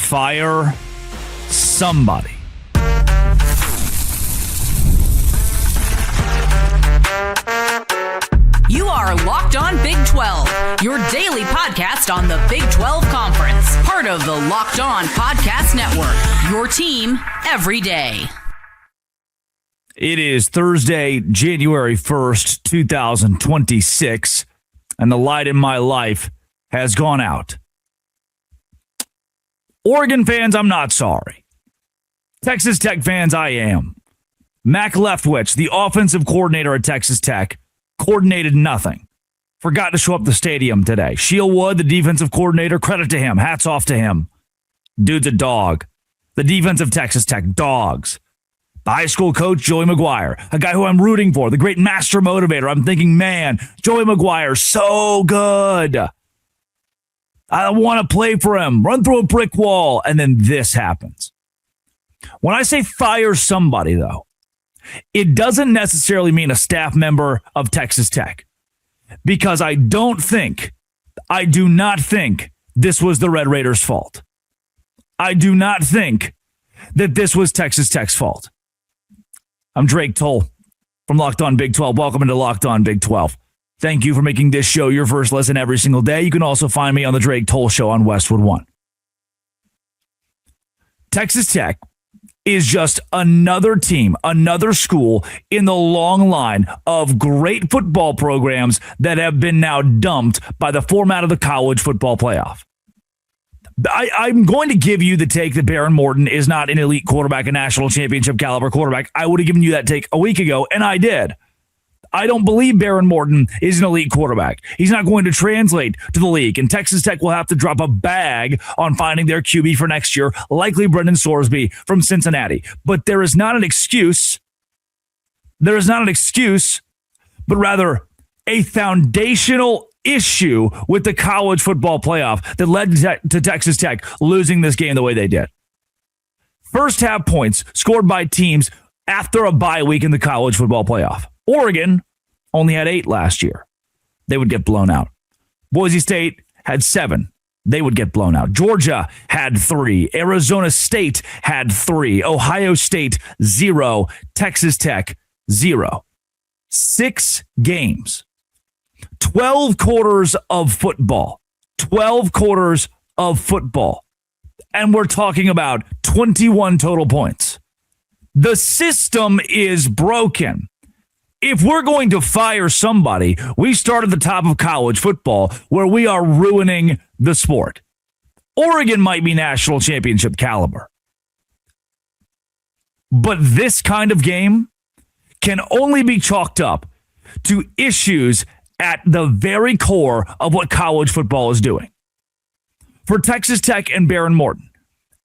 fire somebody. You are Locked On Big 12, your daily podcast on the Big 12 Conference. Part of the Locked On Podcast Network, your team every day. It is Thursday, January 1st, 2026, and the light in my life has gone out. Oregon fans, I'm not sorry. Texas Tech fans, I am. Mac Leftwich, the offensive coordinator at Texas Tech, coordinated nothing. Forgot to show up the stadium today. Sheil Wood, the defensive coordinator, credit to him. Hats off to him. Dude's a dog. The defense of Texas Tech, dogs. The high school coach, Joey McGuire, a guy who I'm rooting for, the great master motivator. I'm thinking, man, Joey McGuire, so good. I want to play for him. Run through a brick wall. And then this happens. When I say fire somebody, though, it doesn't necessarily mean a staff member of Texas Tech, because I do not think this was the Red Raiders' fault. I do not think that this was Texas Tech's fault. I'm Drake Toll from Locked On Big 12. Welcome into Locked On Big 12. Thank you for making this show your first listen every single day. You can also find me on the Drake Toll Show on Westwood One. Texas Tech is just another team, another school in the long line of great football programs that have been now dumped by the format of the college football playoff. I'm going to give you the take that Behren Morton is not an elite quarterback, a national championship caliber quarterback. I would have given you that take a week ago, and I did. I don't believe Behren Morton is an elite quarterback. He's not going to translate to the league, and Texas Tech will have to drop a bag on finding their QB for next year, likely Brendan Sorsby from Cincinnati. But there is not an excuse. There is not an excuse, but rather a foundational issue with the college football playoff that led to Texas Tech losing this game the way they did. First half points scored by teams after a bye week in the college football playoff. Oregon only had 8 last year. They would get blown out. Boise State had 7. They would get blown out. Georgia had 3. Arizona State had 3. Ohio State, 0. Texas Tech, 0. 6 games. 12 quarters of football. 12 quarters of football. And we're talking about 21 total points. The system is broken. If we're going to fire somebody, we start at the top of college football, where we are ruining the sport. Oregon might be national championship caliber, but this kind of game can only be chalked up to issues at the very core of what college football is doing. For Texas Tech and Behren Morton,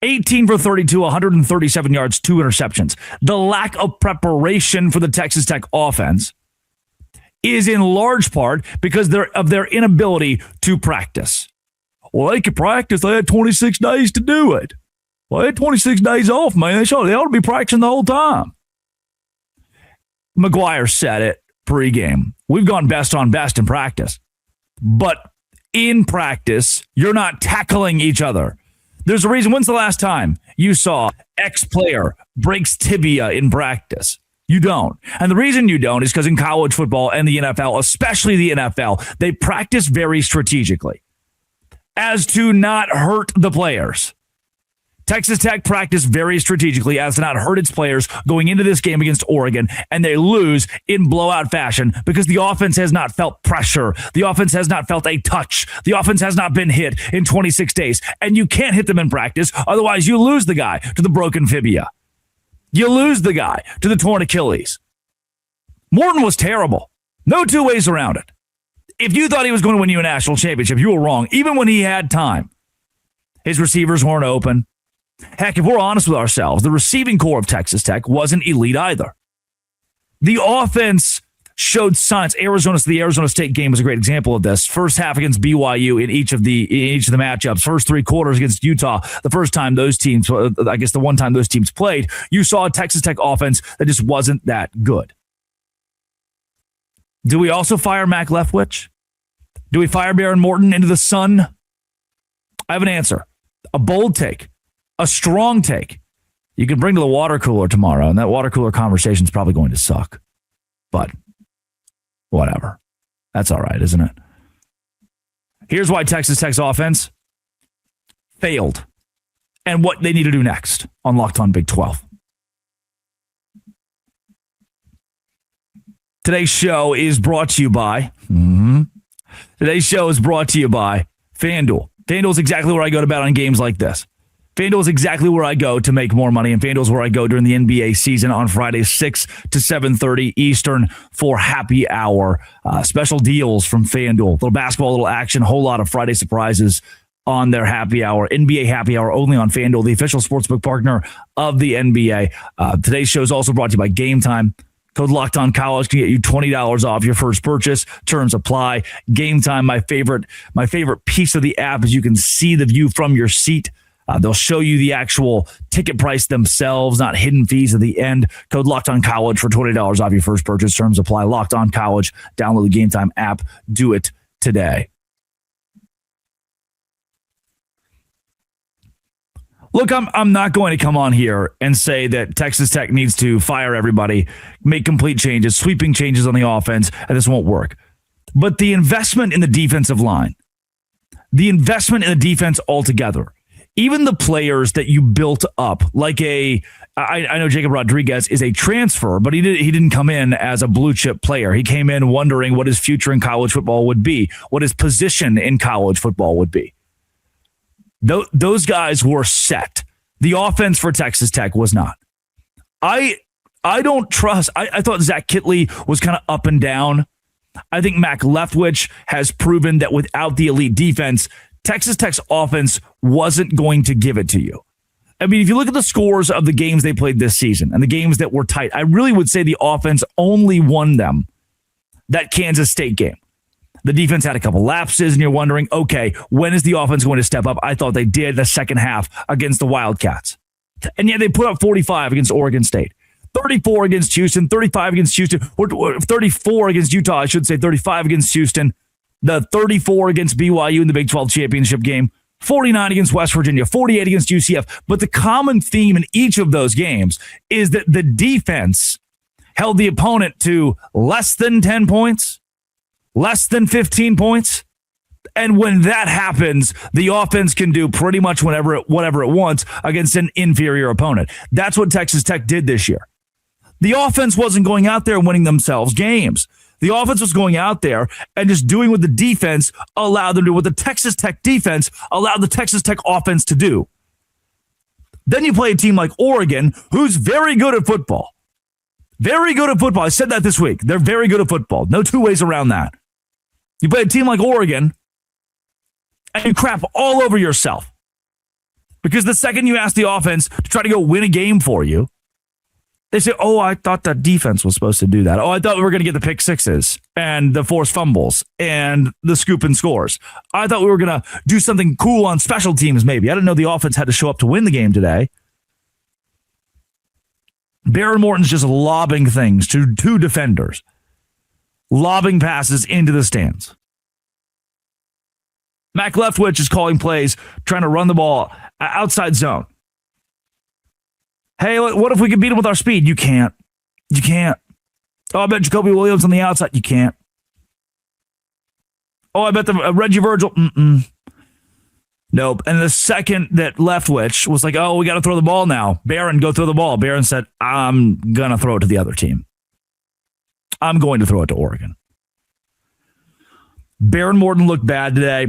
18 for 32, 137 yards, 2 interceptions. The lack of preparation for the Texas Tech offense is in large part because of their inability to practice. Well, they could practice. They had 26 days to do it. Well, they had 26 days off, man. They ought to be practicing the whole time. McGuire said it pregame. We've gone best on best in practice. But in practice, you're not tackling each other. There's a reason. When's the last time you saw X player breaks tibia in practice? You don't. And the reason you don't is because in college football and the NFL, especially the NFL, they practice very strategically as to not hurt the players. Texas Tech practiced very strategically as to not hurt its players going into this game against Oregon, and they lose in blowout fashion because the offense has not felt pressure. The offense has not felt a touch. The offense has not been hit in 26 days, and you can't hit them in practice. Otherwise, you lose the guy to the broken fibia. You lose the guy to the torn Achilles. Morton was terrible. No two ways around it. If you thought he was going to win you a national championship, you were wrong. Even when he had time, his receivers weren't open. Heck, if we're honest with ourselves, the receiving core of Texas Tech wasn't elite either. The offense showed signs. The Arizona State game was a great example of this. First half against BYU in each of the matchups. First 3 quarters against Utah. The first time those teams, I guess the one time those teams played, you saw a Texas Tech offense that just wasn't that good. Do we also fire Mac Leftwich? Do we fire Behren Morton into the sun? I have an answer. A bold take. a strong take you can bring to the water cooler tomorrow, and that water cooler conversation is probably going to suck. But whatever. That's all right, isn't it? Here's why Texas Tech's offense failed and what they need to do next on Locked On Big 12. Today's show is brought to you by Today's show is brought to you by FanDuel. FanDuel is exactly where I go to bet on games like this. FanDuel is exactly where I go to make more money, and FanDuel is where I go during the NBA season on Fridays 6 to 7:30 Eastern for happy hour. Special deals from FanDuel. Little basketball, little action, whole lot of Friday surprises on their happy hour. NBA happy hour only on FanDuel, the official sportsbook partner of the NBA. Today's show is also brought to you by Game Time. Code Locked On College can get you $20 off your first purchase. Terms apply. Game Time, my favorite piece of the app is you can see the view from your seat. They'll show you the actual ticket price themselves, not hidden fees at the end. Code Locked On College for $20 off your first purchase. Terms apply. Locked On College. Download the Game Time app. Do it today. Look, I'm not going to come on here and say that Texas Tech needs to fire everybody, make complete changes, sweeping changes on the offense, and this won't work. But the investment in the defensive line, the investment in the defense altogether, even the players that you built up, like I know Jacob Rodriguez is a transfer, but he didn't come in as a blue chip player. He came in wondering what his future in college football would be, what his position in college football would be. Those guys were set. The offense for Texas Tech was not. I don't trust. I thought Zach Kittley was kind of up and down. I think Mac Leftwich has proven that without the elite defense, Texas Tech's offense wasn't going to give it to you. I mean, if you look at the scores of the games they played this season and the games that were tight, I really would say the offense only won them that Kansas State game. The defense had a couple lapses, and you're wondering, okay, when is the offense going to step up? I thought they did the second half against the Wildcats. And yet they put up 45 against Oregon State, 34 against Houston, 35 against Houston, or 34 against Utah, I should say, 35 against Houston, the 34 against BYU in the Big 12 championship game, 49 against West Virginia, 48 against UCF. But the common theme in each of those games is that the defense held the opponent to less than 10 points, less than 15 points. And when that happens, the offense can do pretty much whatever it wants against an inferior opponent. That's what Texas Tech did this year. The offense wasn't going out there and winning themselves games. The offense was going out there and just doing what the defense allowed them to do, what the Texas Tech defense allowed the Texas Tech offense to do. Then you play a team like Oregon, who's very good at football. Very good at football. I said that this week. They're very good at football. No two ways around that. You play a team like Oregon, and you crap all over yourself. Because the second you ask the offense to try to go win a game for you, they say, oh, I thought that defense was supposed to do that. Oh, I thought we were going to get the pick sixes and the forced fumbles and the scoop and scores. I thought we were going to do something cool on special teams maybe. I didn't know the offense had to show up to win the game today. Baron Morton's just lobbing things to two defenders. Lobbing passes into the stands. Mac Leftwich is calling plays, trying to run the ball outside zone. Hey, what if we could beat him with our speed? You can't. You can't. Oh, I bet Jacoby Williams on the outside. You can't. Oh, I bet the Reggie Virgil. Nope. And the second that Leftwich was like, oh, we got to throw the ball now. Barron, go throw the ball. Barron said, I'm going to throw it to the other team. I'm going to throw it to Oregon. Baron Morton looked bad today.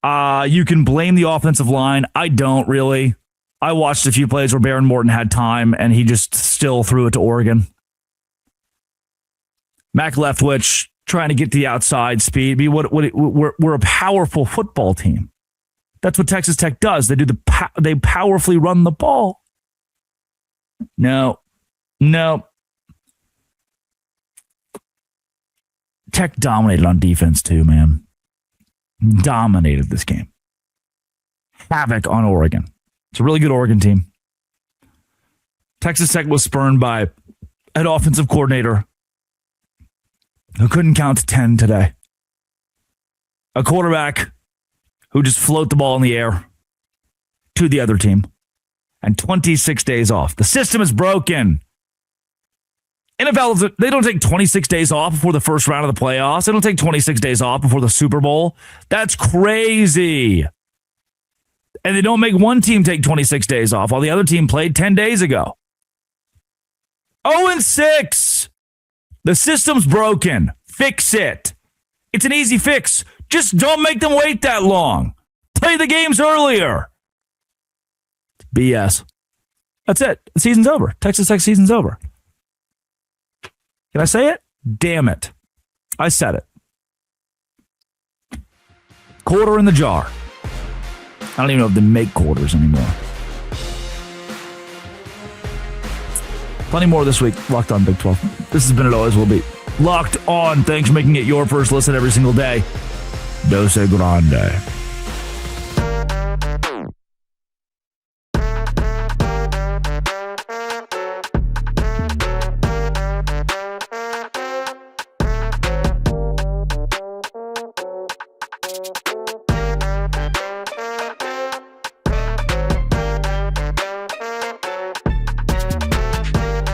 You can blame the offensive line. I don't really. I watched a few plays where Baron Morton had time, and he just still threw it to Oregon. Mac Leftwich trying to get to the outside speed. We're a powerful football team. That's what Texas Tech does. They powerfully run the ball. No. Tech dominated on defense too, man. Dominated this game. Havoc on Oregon. It's a really good Oregon team. Texas Tech was spurned by an offensive coordinator who couldn't count to 10 today. A quarterback who just float the ball in the air to the other team. and 26 days off. The system is broken. NFL, they don't take 26 days off before the first round of the playoffs. They don't take 26 days off before the Super Bowl. That's crazy. And they don't make one team take 26 days off while the other team played 10 days ago. 0-6. The system's broken. Fix it. It's an easy fix. Just don't make them wait that long. Play the games earlier. BS. That's it. The season's over. Texas Tech season's over. Can I say it? Damn it. I said it. Quarter in the jar. I don't even know if they make quarters anymore. Plenty more this week. Locked On Big 12. This has been It Always Will Be. Locked On. Thanks for making it your first listen every single day. Dose Grande.